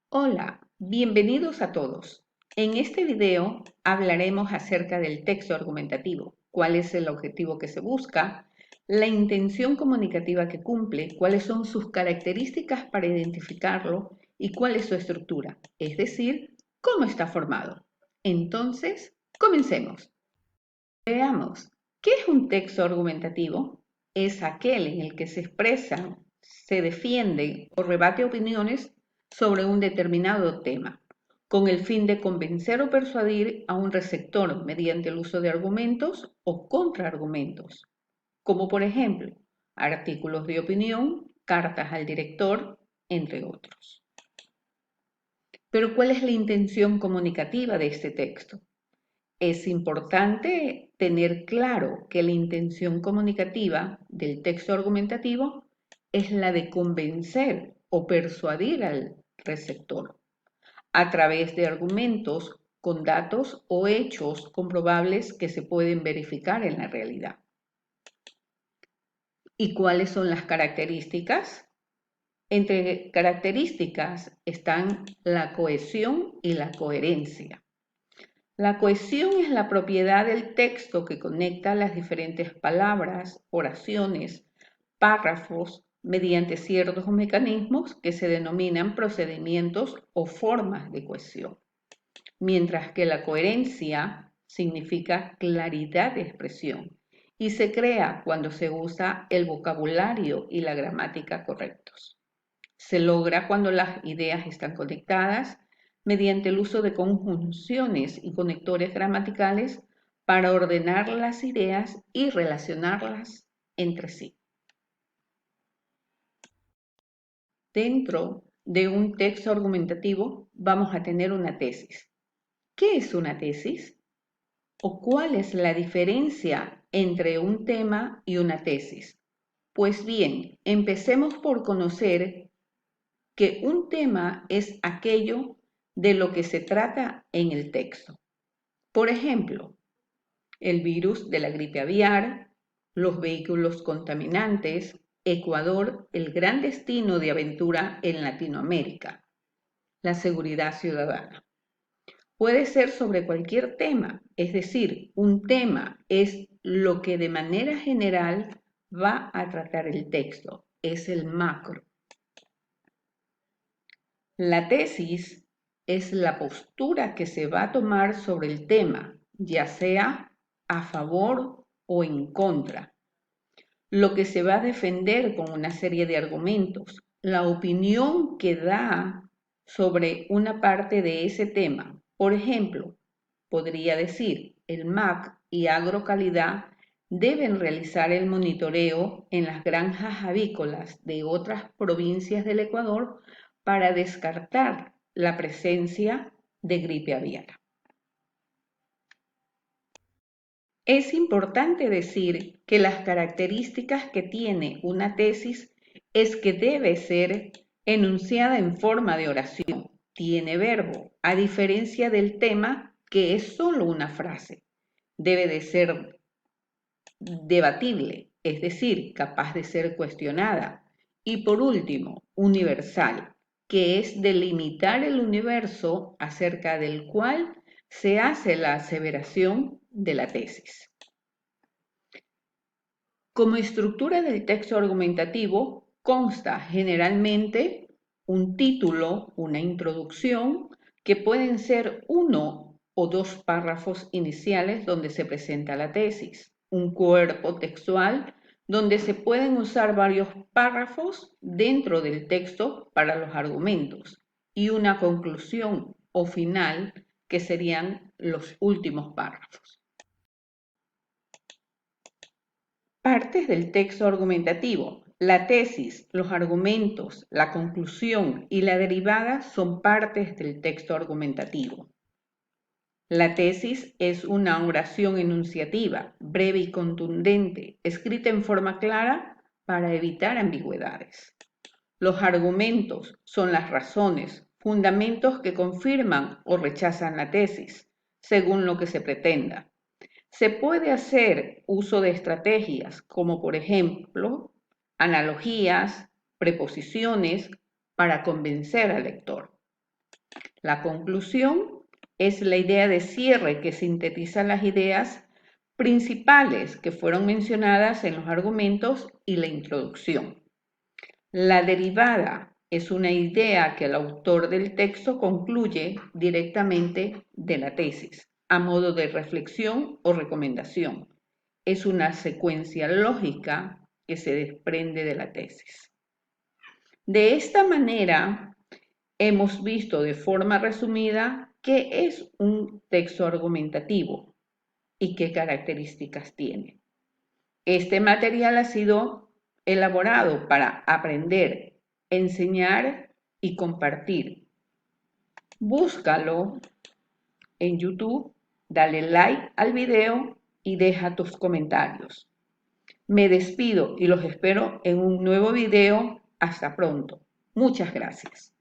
Hola, bienvenidos a todos. En este video hablaremos acerca del texto argumentativo, cuál es el objetivo que se busca, la intención comunicativa que cumple, cuáles son sus características para identificarlo y cuál es su estructura, es decir, cómo está formado. Entonces, comencemos. Veamos, ¿qué es un texto argumentativo? Es aquel en el que se expresan, se defienden o rebate opiniones sobre un determinado tema, con el fin de convencer o persuadir a un receptor mediante el uso de argumentos o contraargumentos, como por ejemplo, artículos de opinión, cartas al director, entre otros. Pero ¿cuál es la intención comunicativa de este texto? Es importante tener claro que la intención comunicativa del texto argumentativo es la de convencer o persuadir al receptor a través de argumentos con datos o hechos comprobables que se pueden verificar en la realidad. ¿Y cuáles son las características? Entre características están la cohesión y la coherencia. La cohesión es la propiedad del texto que conecta las diferentes palabras, oraciones, párrafos, mediante ciertos mecanismos que se denominan procedimientos o formas de cohesión, mientras que la coherencia significa claridad de expresión y se crea cuando se usa el vocabulario y la gramática correctos. Se logra cuando las ideas están conectadas mediante el uso de conjunciones y conectores gramaticales para ordenar las ideas y relacionarlas entre sí. Dentro de un texto argumentativo vamos a tener una tesis. ¿Qué es una tesis? ¿O cuál es la diferencia entre un tema y una tesis? Pues bien, empecemos por conocer que un tema es aquello de lo que se trata en el texto. Por ejemplo, el virus de la gripe aviar, los vehículos contaminantes, Ecuador, el gran destino de aventura en Latinoamérica, la seguridad ciudadana. Puede ser sobre cualquier tema, es decir, un tema es lo que de manera general va a tratar el texto, es el macro. La tesis es la postura que se va a tomar sobre el tema, ya sea a favor o en contra. Lo que se va a defender con una serie de argumentos, la opinión que da sobre una parte de ese tema. Por ejemplo, podría decir, el MAC y Agrocalidad deben realizar el monitoreo en las granjas avícolas de otras provincias del Ecuador para descartar la presencia de gripe aviar. Es importante decir que las características que tiene una tesis es que debe ser enunciada en forma de oración, tiene verbo, a diferencia del tema que es solo una frase. Debe de ser debatible, es decir, capaz de ser cuestionada. Y por último, universal, que es delimitar el universo acerca del cual se hace la aseveración de la tesis. Como estructura del texto argumentativo, consta generalmente un título, una introducción, que pueden ser uno o dos párrafos iniciales donde se presenta la tesis, un cuerpo textual donde se pueden usar varios párrafos dentro del texto para los argumentos y una conclusión o final que serían los últimos párrafos. Partes del texto argumentativo. La tesis, los argumentos, la conclusión y la derivada son partes del texto argumentativo. La tesis es una oración enunciativa, breve y contundente, escrita en forma clara para evitar ambigüedades. Los argumentos son las razones, fundamentos que confirman o rechazan la tesis, según lo que se pretenda. Se puede hacer uso de estrategias como por ejemplo analogías, preposiciones para convencer al lector. La conclusión es la idea de cierre que sintetiza las ideas principales que fueron mencionadas en los argumentos y la introducción. La derivada es una idea que el autor del texto concluye directamente de la tesis, a modo de reflexión o recomendación. Es una secuencia lógica que se desprende de la tesis. De esta manera, hemos visto de forma resumida qué es un texto argumentativo y qué características tiene. Este material ha sido elaborado para aprender, enseñar y compartir. Búscalo en YouTube, dale like al video y deja tus comentarios. Me despido y los espero en un nuevo video. Hasta pronto. Muchas gracias.